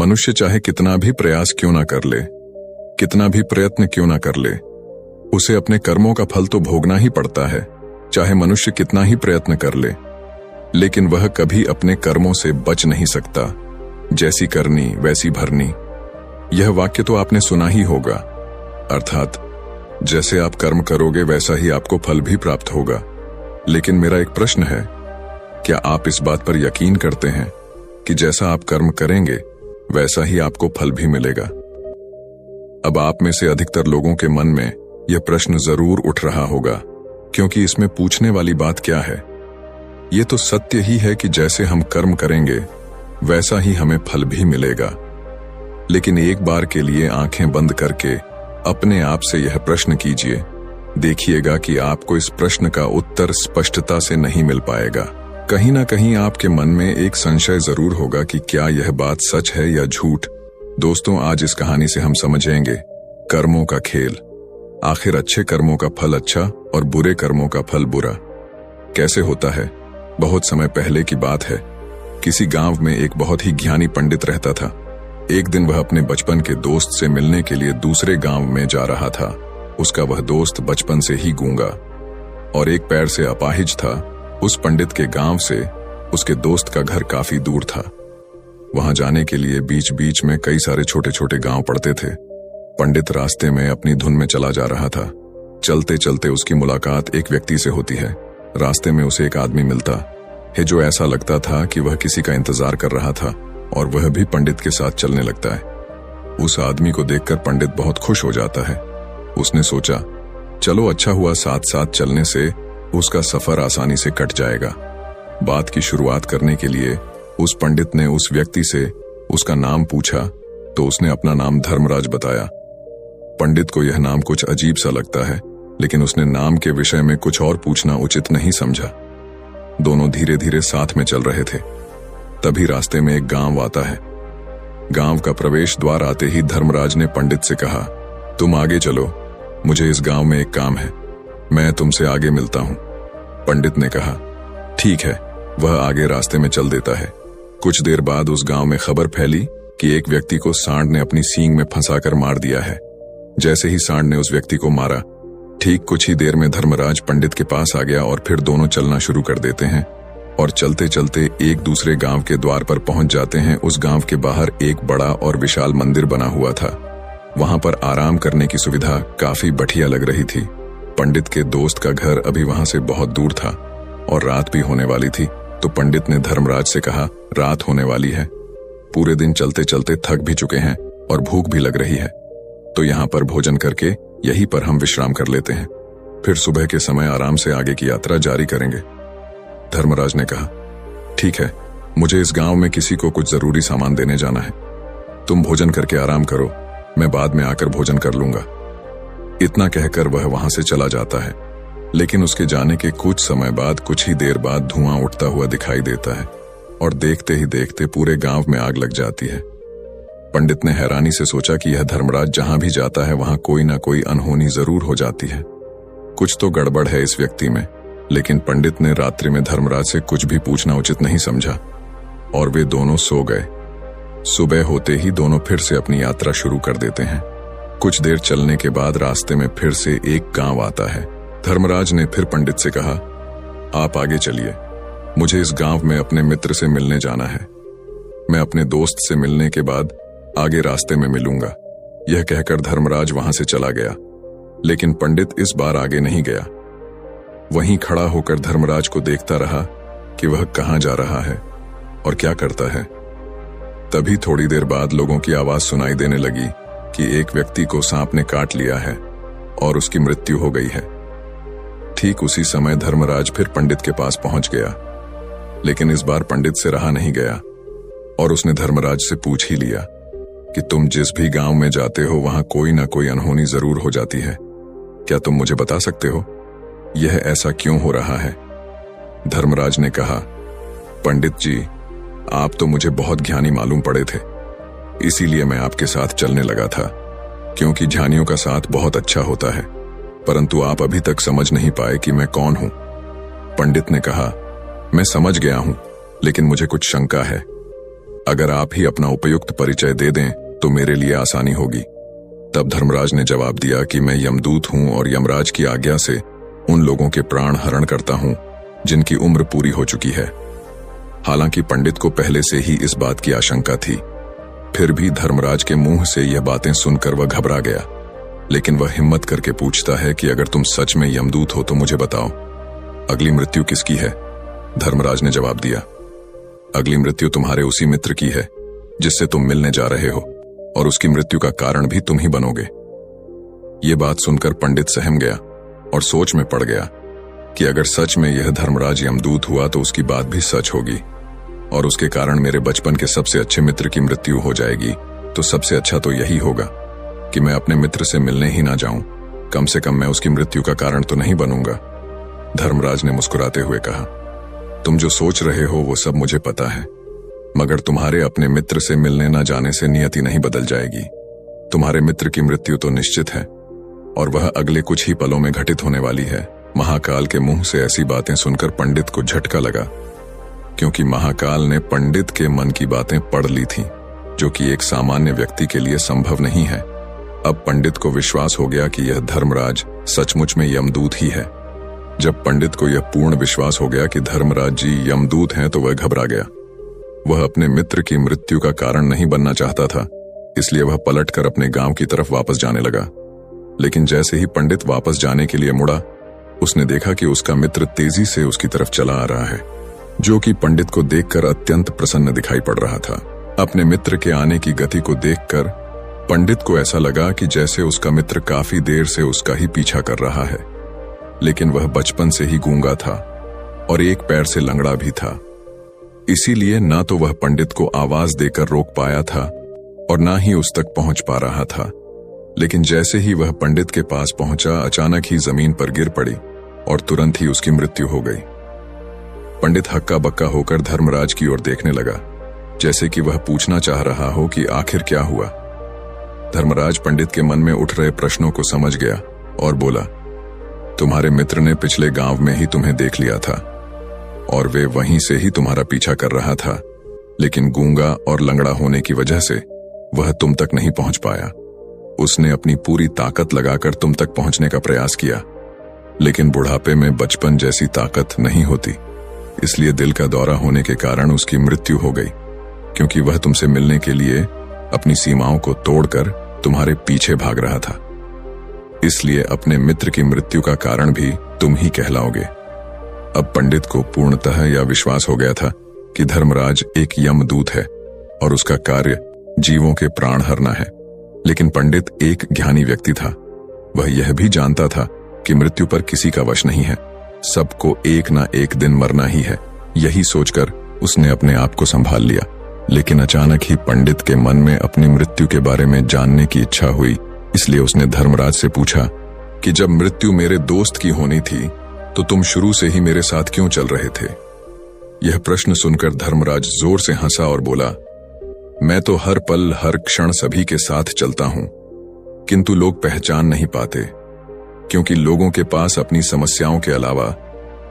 मनुष्य चाहे कितना भी प्रयास क्यों ना कर ले, कितना भी प्रयत्न क्यों ना कर ले, उसे अपने कर्मों का फल तो भोगना ही पड़ता है। चाहे मनुष्य कितना ही प्रयत्न कर ले, लेकिन वह कभी अपने कर्मों से बच नहीं सकता। जैसी करनी वैसी भरनी, यह वाक्य तो आपने सुना ही होगा। अर्थात जैसे आप कर्म करोगे वैसा ही आपको फल भी प्राप्त होगा। लेकिन मेरा एक प्रश्न है, क्या आप इस बात पर यकीन करते हैं कि जैसा आप कर्म करेंगे वैसा ही आपको फल भी मिलेगा? अब आप में से अधिकतर लोगों के मन में यह प्रश्न जरूर उठ रहा होगा, क्योंकि इसमें पूछने वाली बात क्या है? ये तो सत्य ही है कि जैसे हम कर्म करेंगे वैसा ही हमें फल भी मिलेगा। लेकिन एक बार के लिए आंखें बंद करके अपने आप से यह प्रश्न कीजिए, देखिएगा कि आपको इस प्रश्न का उत्तर स्पष्टता से नहीं मिल पाएगा। कहीं ना कहीं आपके मन में एक संशय जरूर होगा कि क्या यह बात सच है या झूठ। दोस्तों, आज इस कहानी से हम समझेंगे कर्मों का खेल। आखिर अच्छे कर्मों का फल अच्छा और बुरे कर्मों का फल बुरा कैसे होता है? बहुत समय पहले की बात है। किसी गांव में एक बहुत ही ज्ञानी पंडित रहता था। एक दिन वह अपने बचपन के दोस्त से मिलने के लिए दूसरे गांव में जा रहा था। उसका वह दोस्त बचपन से ही गूंगा और एक पैर से अपाहिज था। उस पंडित के गांव से उसके दोस्त का घर काफी दूर था। वहां जाने के लिए बीच बीच में कई सारे छोटे छोटे गांव पड़ते थे। पंडित रास्ते में अपनी धुन में चला जा रहा था। चलते चलते उसकी मुलाकात एक व्यक्ति से होती है। रास्ते में उसे एक आदमी मिलता है जो ऐसा लगता था कि वह किसी का इंतजार कर रहा था, और वह भी पंडित के साथ चलने लगता है। उस आदमी को देखकर पंडित बहुत खुश हो जाता है। उसने सोचा, चलो अच्छा हुआ, साथ साथ चलने से उसका सफर आसानी से कट जाएगा। बात की शुरुआत करने के लिए उस पंडित ने उस व्यक्ति से उसका नाम पूछा तो उसने अपना नाम धर्मराज बताया। पंडित को यह नाम कुछ अजीब सा लगता है, लेकिन उसने नाम के विषय में कुछ और पूछना उचित नहीं समझा। दोनों धीरे धीरे साथ में चल रहे थे। तभी रास्ते में एक गांव आता है। गांव का प्रवेश द्वार आते ही धर्मराज ने पंडित से कहा, तुम आगे चलो, मुझे इस गांव में एक काम है, मैं तुमसे आगे मिलता हूं। पंडित ने कहा, ठीक है। वह आगे रास्ते में चल देता है। कुछ देर बाद उस गांव में खबर फैली कि एक व्यक्ति को सांड ने अपनी सींग में फंसाकर मार दिया है। जैसे ही सांड ने उस व्यक्ति को मारा, ठीक कुछ ही देर में धर्मराज पंडित के पास आ गया और फिर दोनों चलना शुरू कर देते हैं और चलते चलते एक दूसरे गांव के द्वार पर पहुंच जाते हैं। उस गांव के बाहर एक बड़ा और विशाल मंदिर बना हुआ था। वहां पर आराम करने की सुविधा काफी बढ़िया लग रही थी। पंडित के दोस्त का घर अभी वहां से बहुत दूर था और रात भी होने वाली थी। तो पंडित ने धर्मराज से कहा, रात होने वाली है, पूरे दिन चलते चलते थक भी चुके हैं और भूख भी लग रही है, तो यहाँ पर भोजन करके यहीं पर हम विश्राम कर लेते हैं, फिर सुबह के समय आराम से आगे की यात्रा जारी करेंगे। धर्मराज ने कहा, ठीक है, मुझे इस गांव में किसी को कुछ जरूरी सामान देने जाना है, तुम भोजन करके आराम करो, मैं बाद में आकर भोजन कर लूंगा। इतना कहकर वह वहां से चला जाता है। लेकिन उसके जाने के कुछ समय बाद, कुछ ही देर बाद धुआं उठता हुआ दिखाई देता है और देखते ही देखते पूरे गांव में आग लग जाती है। पंडित ने हैरानी से सोचा कि यह धर्मराज जहां भी जाता है वहां कोई ना कोई अनहोनी जरूर हो जाती है, कुछ तो गड़बड़ है इस व्यक्ति में। लेकिन पंडित ने रात्रि में धर्मराज से कुछ भी पूछना उचित नहीं समझा और वे दोनों सो गए। सुबह होते ही दोनों फिर से अपनी यात्रा शुरू कर देते हैं। कुछ देर चलने के बाद रास्ते में फिर से एक गांव आता है। धर्मराज ने फिर पंडित से कहा, आप आगे चलिए, मुझे इस गांव में अपने मित्र से मिलने जाना है, मैं अपने दोस्त से मिलने के बाद आगे रास्ते में मिलूंगा। यह कहकर धर्मराज वहां से चला गया। लेकिन पंडित इस बार आगे नहीं गया। वहीं खड़ा होकर धर्मराज को देखता रहा कि वह कहां जा रहा है और क्या करता है। तभी थोड़ी देर बाद लोगों की आवाज सुनाई देने लगी कि एक व्यक्ति को सांप ने काट लिया है और उसकी मृत्यु हो गई है। ठीक उसी समय धर्मराज फिर पंडित के पास पहुंच गया। लेकिन इस बार पंडित से रहा नहीं गया और उसने धर्मराज से पूछ ही लिया कि तुम जिस भी गांव में जाते हो वहां कोई ना कोई अनहोनी जरूर हो जाती है, क्या तुम मुझे बता सकते हो यह ऐसा क्यों हो रहा है? धर्मराज ने कहा, पंडित जी, आप तो मुझे बहुत ज्ञानी मालूम पड़े थे, इसीलिए मैं आपके साथ चलने लगा था, क्योंकि ज्ञानियों का साथ बहुत अच्छा होता है, परंतु आप अभी तक समझ नहीं पाए कि मैं कौन हूं। पंडित ने कहा, मैं समझ गया हूं, लेकिन मुझे कुछ शंका है। अगर आप ही अपना उपयुक्त परिचय दे दें तो मेरे लिए आसानी होगी। तब धर्मराज ने जवाब दिया कि मैं यमदूत हूं और यमराज की आज्ञा से उन लोगों के प्राण हरण करता हूं जिनकी उम्र पूरी हो चुकी है। हालांकि पंडित को पहले से ही इस बात की आशंका थी, फिर भी धर्मराज के मुंह से यह बातें सुनकर वह घबरा गया। लेकिन वह हिम्मत करके पूछता है कि अगर तुम सच में यमदूत हो तो मुझे बताओ, अगली मृत्यु किसकी है? धर्मराज ने जवाब दिया, अगली मृत्यु तुम्हारे उसी मित्र की है जिससे तुम मिलने जा रहे हो, और उसकी मृत्यु का कारण भी तुम ही बनोगे। ये बात सुनकर पंडित सहम गया और सोच में पड़ गया कि अगर सच में यह धर्मराज यमदूत हुआ तो उसकी बात भी सच होगी और उसके कारण मेरे बचपन के सबसे अच्छे मित्र की मृत्यु हो जाएगी। तो सबसे अच्छा तो यही होगा कि मैं अपने मित्र से मिलने ही ना जाऊं, कम से कम मैं उसकी मृत्यु का कारण तो नहीं बनूंगा। धर्मराज ने मुस्कुराते हुए कहा, तुम जो सोच रहे हो वो सब मुझे पता है, मगर तुम्हारे अपने मित्र से मिलने न जाने से नियति नहीं बदल जाएगी। तुम्हारे मित्र की मृत्यु तो निश्चित है और वह अगले कुछ ही पलों में घटित होने वाली है। महाकाल के मुंह से ऐसी बातें सुनकर पंडित को झटका लगा, क्योंकि महाकाल ने पंडित के मन की बातें पढ़ ली थीं, जो कि एक सामान्य व्यक्ति के लिए संभव नहीं है। अब पंडित को विश्वास हो गया कि यह धर्मराज सचमुच में यमदूत ही है। जब पंडित को यह पूर्ण विश्वास हो गया कि धर्मराज जी यमदूत हैं तो वह घबरा गया। वह अपने मित्र की मृत्यु का कारण नहीं बनना चाहता था, इसलिए वह पलटकर अपने गांव की तरफ वापस जाने लगा। लेकिन जैसे ही पंडित वापस जाने के लिए मुड़ा, उसने देखा कि उसका मित्र तेजी से उसकी तरफ चला आ रहा है, जो कि पंडित को देखकर अत्यंत प्रसन्न दिखाई पड़ रहा था। अपने मित्र के आने की गति को देखकर पंडित को ऐसा लगा कि जैसे उसका मित्र काफी देर से उसका ही पीछा कर रहा है, लेकिन वह बचपन से ही गूंगा था और एक पैर से लंगड़ा भी था। इसीलिए ना तो वह पंडित को आवाज देकर रोक पाया था और ना ही उस तक पहुंच पा रहा था। लेकिन जैसे ही वह पंडित के पास पहुंचा, अचानक ही जमीन पर गिर पड़ी और तुरंत ही उसकी मृत्यु हो गई। पंडित हक्का बक्का होकर धर्मराज की ओर देखने लगा, जैसे कि वह पूछना चाह रहा हो कि आखिर क्या हुआ। धर्मराज पंडित के मन में उठ रहे प्रश्नों को समझ गया और बोला, तुम्हारे मित्र ने पिछले गांव में ही तुम्हें देख लिया था और वे वहीं से ही तुम्हारा पीछा कर रहा था, लेकिन गूंगा और लंगड़ा होने की वजह से वह तुम तक नहीं पहुंच पाया। उसने अपनी पूरी ताकत लगाकर तुम तक पहुंचने का प्रयास किया, लेकिन बुढ़ापे में बचपन जैसी ताकत नहीं होती, इसलिए दिल का दौरा होने के कारण उसकी मृत्यु हो गई, क्योंकि वह तुमसे मिलने के लिए अपनी सीमाओं को तोड़कर तुम्हारे पीछे भाग रहा था। इसलिए अपने मित्र की मृत्यु का कारण भी तुम ही कहलाओगे। अब पंडित को पूर्णतः यह विश्वास हो गया था कि धर्मराज एक यमदूत है और उसका कार्य जीवों के प्राण हरना है। लेकिन पंडित एक ज्ञानी व्यक्ति था। वह यह भी जानता था कि मृत्यु पर किसी का वश नहीं है, सबको एक ना एक दिन मरना ही है। यही सोचकर उसने अपने आप को संभाल लिया। लेकिन अचानक ही पंडित के मन में अपनी मृत्यु के बारे में जानने की इच्छा हुई, इसलिए उसने धर्मराज से पूछा कि जब मृत्यु मेरे दोस्त की होनी थी तो तुम शुरू से ही मेरे साथ क्यों चल रहे थे? यह प्रश्न सुनकर धर्मराज जोर से हंसा और बोला, मैं तो हर पल हर क्षण सभी के साथ चलता हूं, किंतु लोग पहचान नहीं पाते, क्योंकि लोगों के पास अपनी समस्याओं के अलावा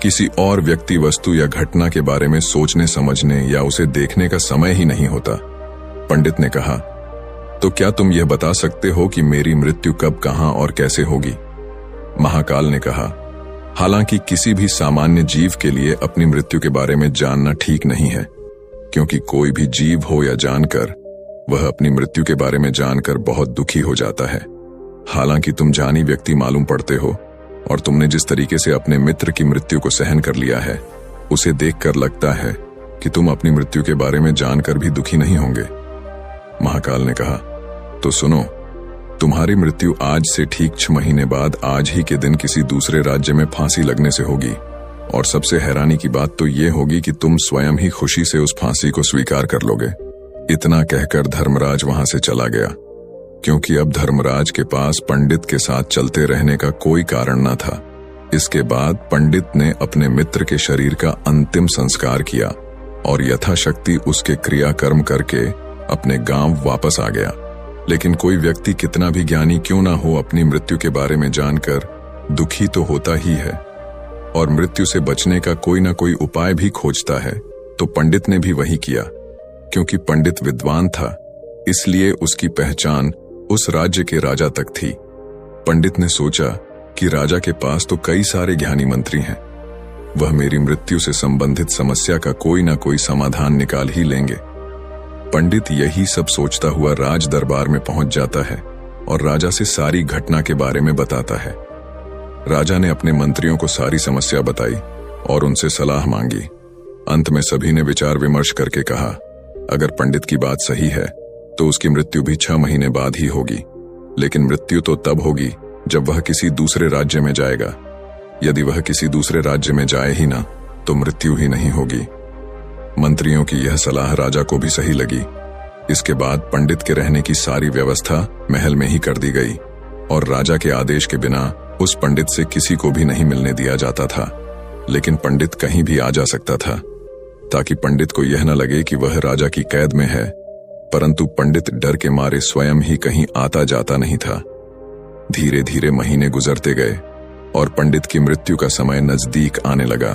किसी और व्यक्ति, वस्तु या घटना के बारे में सोचने समझने या उसे देखने का समय ही नहीं होता। पंडित ने कहा, तो क्या तुम यह बता सकते हो कि मेरी मृत्यु कब, कहां और कैसे होगी? महाकाल ने कहा, हालांकि किसी भी सामान्य जीव के लिए अपनी मृत्यु के बारे में जानना ठीक नहीं है, क्योंकि कोई भी जीव हो या जानकर, वह अपनी मृत्यु के बारे में जानकर बहुत दुखी हो जाता है। हालांकि तुम जानी व्यक्ति मालूम पड़ते हो और तुमने जिस तरीके से अपने मित्र की मृत्यु को सहन कर लिया है, उसे देखकर लगता है कि तुम अपनी मृत्यु के बारे में जानकर भी दुखी नहीं होंगे। महाकाल ने कहा, तो सुनो, तुम्हारी मृत्यु आज से ठीक 6 महीने बाद आज ही के दिन किसी दूसरे राज्य में फांसी लगने से होगी, और सबसे हैरानी की बात तो ये होगी कि तुम स्वयं ही खुशी से उस फांसी को स्वीकार कर लोगे। इतना कहकर धर्मराज वहां से चला गया, क्योंकि अब धर्मराज के पास पंडित के साथ चलते रहने का कोई कारण न था। इसके बाद पंडित ने अपने मित्र के शरीर का अंतिम संस्कार किया और यथाशक्ति उसके क्रियाकर्म करके अपने गांव वापस आ गया। लेकिन कोई व्यक्ति कितना भी ज्ञानी क्यों ना हो, अपनी मृत्यु के बारे में जानकर दुखी तो होता ही है और मृत्यु से बचने का कोई ना कोई उपाय भी खोजता है। तो पंडित ने भी वही किया, क्योंकि पंडित विद्वान था, इसलिए उसकी पहचान उस राज्य के राजा तक थी। पंडित ने सोचा कि राजा के पास तो कई सारे ज्ञानी मंत्री हैं, वह मेरी मृत्यु से संबंधित समस्या का कोई ना कोई समाधान निकाल ही लेंगे। पंडित यही सब सोचता हुआ राज दरबार में पहुंच जाता है और राजा से सारी घटना के बारे में बताता है। राजा ने अपने मंत्रियों को सारी समस्या बताई और उनसे सलाह मांगी। अंत में सभी ने विचार विमर्श करके कहा, अगर पंडित की बात सही है तो उसकी मृत्यु भी 6 महीने बाद ही होगी, लेकिन मृत्यु तो तब होगी जब वह किसी दूसरे राज्य में जाएगा। यदि वह किसी दूसरे राज्य में जाए ही ना तो मृत्यु ही नहीं होगी। मंत्रियों की यह सलाह राजा को भी सही लगी। इसके बाद पंडित के रहने की सारी व्यवस्था महल में ही कर दी गई और राजा के आदेश के बिना उस पंडित से किसी को भी नहीं मिलने दिया जाता था। लेकिन पंडित कहीं भी आ जा सकता था ताकि पंडित को यह न लगे कि वह राजा की कैद में है, परंतु पंडित डर के मारे स्वयं ही कहीं आता जाता नहीं था। धीरे धीरे महीने गुजरते गए और पंडित की मृत्यु का समय नजदीक आने लगा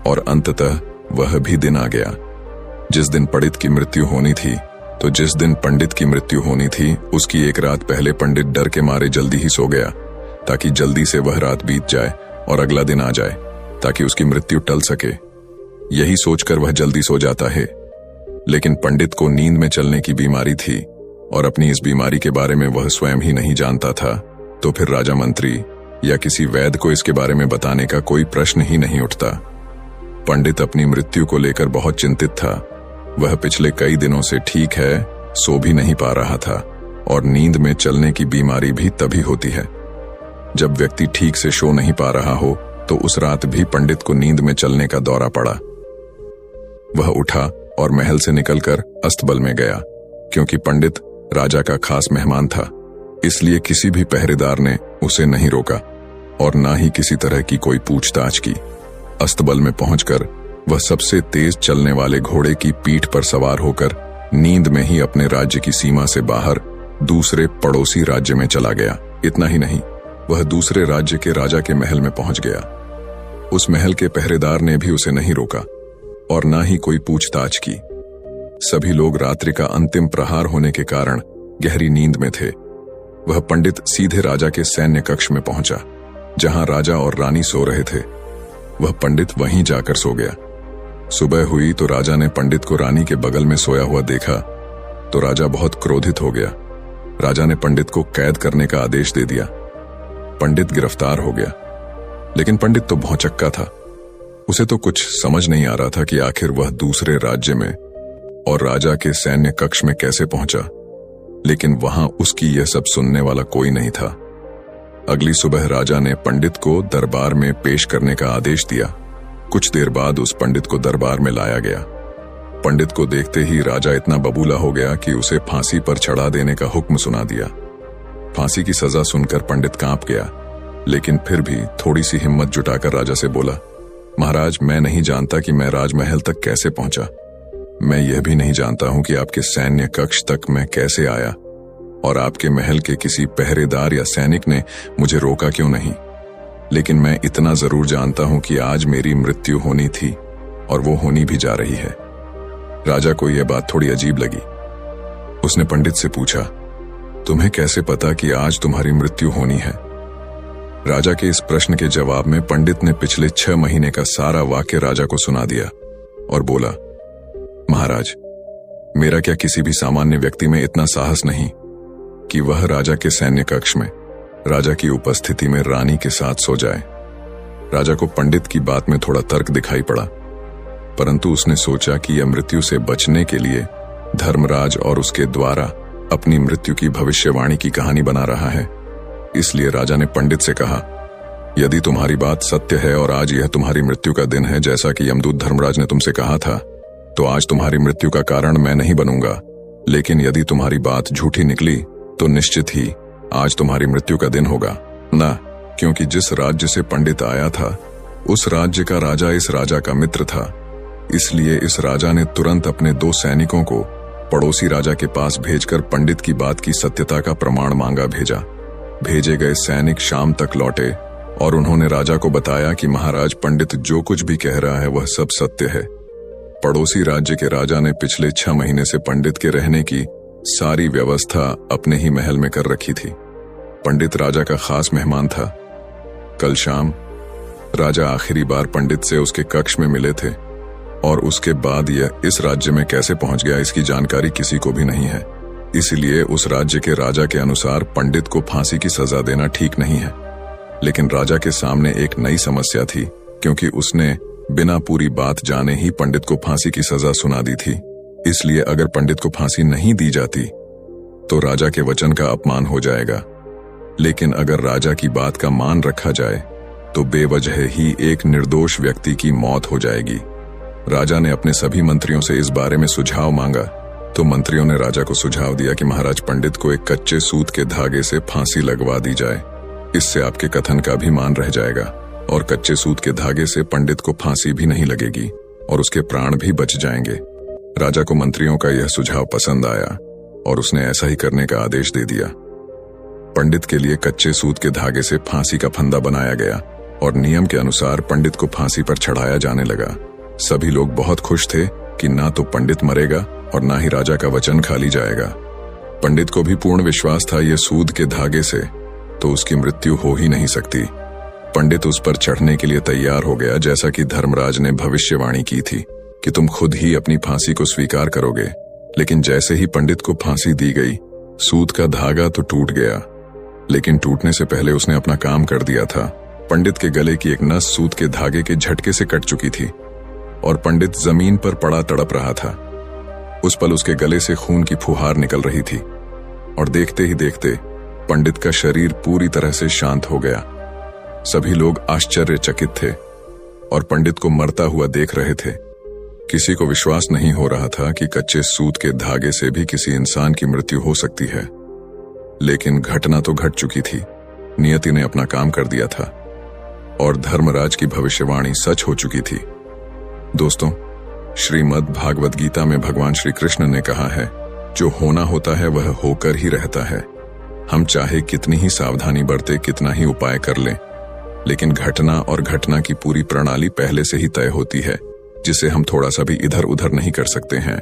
और अंततः वह भी दिन आ गया जिस दिन पंडित की मृत्यु होनी थी। तो जिस दिन पंडित की मृत्यु होनी थी उसकी एक रात पहले पंडित डर के मारे जल्दी ही सो गया ताकि जल्दी से वह रात बीत जाए और अगला दिन आ जाए ताकि उसकी मृत्यु टल सके। यही सोचकर वह जल्दी सो जाता है। लेकिन पंडित को नींद में चलने की बीमारी थी और अपनी इस बीमारी के बारे में वह स्वयं ही नहीं जानता था। तो फिर राजा मंत्री या किसी वैद्य को इसके बारे में बताने का कोई प्रश्न ही नहीं उठता। पंडित अपनी मृत्यु को लेकर बहुत चिंतित था। वह पिछले कई दिनों से ठीक है, सो भी नहीं पा रहा था और नींद में चलने की बीमारी भी तभी होती है जब व्यक्ति ठीक से सो नहीं पा रहा हो। तो उस रात भी पंडित को नींद में चलने का दौरा पड़ा। वह उठा और महल से निकलकर अस्तबल में गया। क्योंकि पंडित राजा का खास मेहमान था, इसलिए किसी भी पहरेदार ने उसे नहीं रोका और ना ही किसी तरह की कोई पूछताछ की। अस्तबल में पहुंचकर वह सबसे तेज चलने वाले घोड़े की पीठ पर सवार होकर नींद में ही अपने राज्य की सीमा से बाहर दूसरे पड़ोसी राज्य में चला गया। इतना ही नहीं, वह दूसरे राज्य के राजा के महल में पहुंच गया। उस महल के पहरेदार ने भी उसे नहीं रोका और ना ही कोई पूछताछ की। सभी लोग रात्रि का अंतिम प्रहार होने के कारण गहरी नींद में थे। वह पंडित सीधे राजा के सैन्य कक्ष में पहुंचा जहां राजा और रानी सो रहे थे। वह पंडित वहीं जाकर सो गया। सुबह हुई तो राजा ने पंडित को रानी के बगल में सोया हुआ देखा तो राजा बहुत क्रोधित हो गया। राजा ने पंडित को कैद करने का आदेश दे दिया। पंडित गिरफ्तार हो गया, लेकिन पंडित तो भौचक्का था। उसे तो कुछ समझ नहीं आ रहा था कि आखिर वह दूसरे राज्य में और राजा के सैन्य कक्ष में कैसे पहुंचा। लेकिन वहां उसकी यह सब सुनने वाला कोई नहीं था। अगली सुबह राजा ने पंडित को दरबार में पेश करने का आदेश दिया। कुछ देर बाद उस पंडित को दरबार में लाया गया। पंडित को देखते ही राजा इतना बबूला हो गया कि उसे फांसी पर चढ़ा देने का हुक्म सुना दिया। फांसी की सजा सुनकर पंडित कांप गया, लेकिन फिर भी थोड़ी सी हिम्मत जुटाकर राजा से बोला, महाराज, मैं नहीं जानता कि मैं राजमहल तक कैसे पहुंचा। मैं यह भी नहीं जानता हूं कि आपके सैन्य कक्ष तक मैं कैसे आया और आपके महल के किसी पहरेदार या सैनिक ने मुझे रोका क्यों नहीं। लेकिन मैं इतना जरूर जानता हूं कि आज मेरी मृत्यु होनी थी और वो होनी भी जा रही है। राजा को यह बात थोड़ी अजीब लगी। उसने पंडित से पूछा, तुम्हें कैसे पता कि आज तुम्हारी मृत्यु होनी है? राजा के इस प्रश्न के जवाब में पंडित ने पिछले 6 महीने का सारा वाक्य राजा को सुना दिया और बोला, महाराज, मेरा क्या किसी भी सामान्य व्यक्ति में इतना साहस नहीं कि वह राजा के सैन्य कक्ष में राजा की उपस्थिति में रानी के साथ सो जाए। राजा को पंडित की बात में थोड़ा तर्क दिखाई पड़ा, परंतु उसने सोचा कि यह मृत्यु से बचने के लिए धर्मराज और उसके द्वारा अपनी मृत्यु की भविष्यवाणी की कहानी बना रहा है। इसलिए राजा ने पंडित से कहा, यदि तुम्हारी बात सत्य है और आज यह तुम्हारी मृत्यु का दिन है जैसा कि यमदूत धर्मराज ने तुमसे कहा था, तो आज तुम्हारी मृत्यु का कारण मैं नहीं बनूंगा। लेकिन यदि तुम्हारी बात झूठी निकली तो निश्चित ही आज तुम्हारी मृत्यु का दिन होगा ना, क्योंकि जिस राज्य से पंडित आया था उस राज्य का राजा इस राजा का मित्र था। इसलिए इस राजा ने तुरंत अपने 2 सैनिकों को पड़ोसी राजा के पास भेजकर पंडित की बात की सत्यता का प्रमाण मांगा भेजा। भेजे गए सैनिक शाम तक लौटे और उन्होंने राजा को बताया कि महाराज, पंडित जो कुछ भी कह रहा है वह सब सत्य है पड़ोसी राज्य के राजा ने पिछले 6 महीने से पंडित के रहने की सारी व्यवस्था अपने ही महल में कर रखी थी। पंडित राजा का खास मेहमान था। कल शाम राजा आखिरी बार पंडित से उसके कक्ष में मिले थे और उसके बाद यह इस राज्य में कैसे पहुंच गया इसकी जानकारी किसी को भी नहीं है। इसलिए उस राज्य के राजा के अनुसार पंडित को फांसी की सजा देना ठीक नहीं है। लेकिन राजा के सामने एक नई समस्या थी, क्योंकि उसने बिना पूरी बात जाने ही पंडित को फांसी की सजा सुना दी थी। इसलिए अगर पंडित को फांसी नहीं दी जाती तो राजा के वचन का अपमान हो जाएगा। लेकिन अगर राजा की बात का मान रखा जाए तो बेवजह ही एक निर्दोष व्यक्ति की मौत हो जाएगी। राजा ने अपने सभी मंत्रियों से इस बारे में सुझाव मांगा तो मंत्रियों ने राजा को सुझाव दिया कि महाराज, पंडित को एक कच्चे सूत के धागे से फांसी लगवा दी जाए। इससे आपके कथन का भी मान रह जाएगा और कच्चे सूत के धागे से पंडित को फांसी भी नहीं लगेगी और उसके प्राण भी बच जाएंगे। राजा को मंत्रियों का यह सुझाव पसंद आया और उसने ऐसा ही करने का आदेश दे दिया। पंडित के लिए कच्चे सूत के धागे से फांसी का फंदा बनाया गया और नियम के अनुसार पंडित को फांसी पर चढ़ाया जाने लगा। सभी लोग बहुत खुश थे कि ना तो पंडित मरेगा और ना ही राजा का वचन खाली जाएगा। पंडित को भी पूर्ण विश्वास था ये सूद के धागे से तो उसकी मृत्यु हो ही नहीं सकती। पंडित उस पर चढ़ने के लिए तैयार हो गया, जैसा कि धर्मराज ने भविष्यवाणी की थी कि तुम खुद ही अपनी फांसी को स्वीकार करोगे। लेकिन जैसे ही पंडित को फांसी दी गई, सूद का धागा तो टूट गया, लेकिन टूटने से पहले उसने अपना काम कर दिया था। पंडित के गले की एक नस सूद के धागे के झटके से कट चुकी थी और पंडित जमीन पर पड़ा तड़प रहा था। उस पल उसके गले से खून की फुहार निकल रही थी और देखते ही देखते पंडित का शरीर पूरी तरह से शांत हो गया। सभी लोग आश्चर्यचकित थे और पंडित को मरता हुआ देख रहे थे। किसी को विश्वास नहीं हो रहा था कि कच्चे सूत के धागे से भी किसी इंसान की मृत्यु हो सकती है। लेकिन घटना तो घट चुकी थी। नियति ने अपना काम कर दिया था और धर्मराज की भविष्यवाणी सच हो चुकी थी। दोस्तों, श्रीमद् भागवत गीता में भगवान श्री कृष्ण ने कहा है, जो होना होता है वह होकर ही रहता है। हम चाहे कितनी ही सावधानी बरते, कितना ही उपाय कर लें, लेकिन घटना और घटना की पूरी प्रणाली पहले से ही तय होती है, जिसे हम थोड़ा सा भी इधर उधर नहीं कर सकते हैं।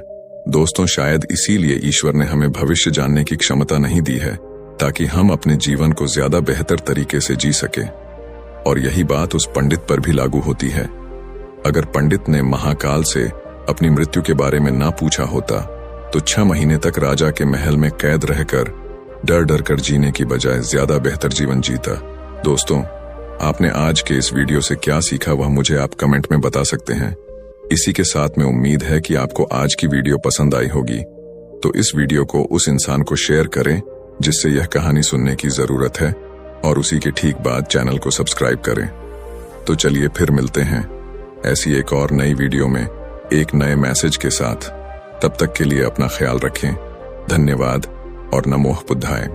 दोस्तों, शायद इसीलिए ईश्वर ने हमें भविष्य जानने की क्षमता नहीं दी है, ताकि हम अपने जीवन को ज्यादा बेहतर तरीके से जी सके। और यही बात उस पंडित पर भी लागू होती है। अगर पंडित ने महाकाल से अपनी मृत्यु के बारे में ना पूछा होता तो 6 महीने तक राजा के महल में कैद रहकर डर डर कर जीने की बजाय ज्यादा बेहतर जीवन जीता। दोस्तों, आपने आज के इस वीडियो से क्या सीखा वह मुझे आप कमेंट में बता सकते हैं। इसी के साथ में उम्मीद है कि आपको आज की वीडियो पसंद आई होगी, तो इस वीडियो को उस इंसान को शेयर करें जिससे यह कहानी सुनने की जरूरत है और उसी के ठीक बाद चैनल को सब्सक्राइब करें। तो चलिए फिर मिलते हैं ऐसी एक और नई वीडियो में एक नए मैसेज के साथ। तब तक के लिए अपना ख्याल रखें। धन्यवाद और नमो बुद्धाय।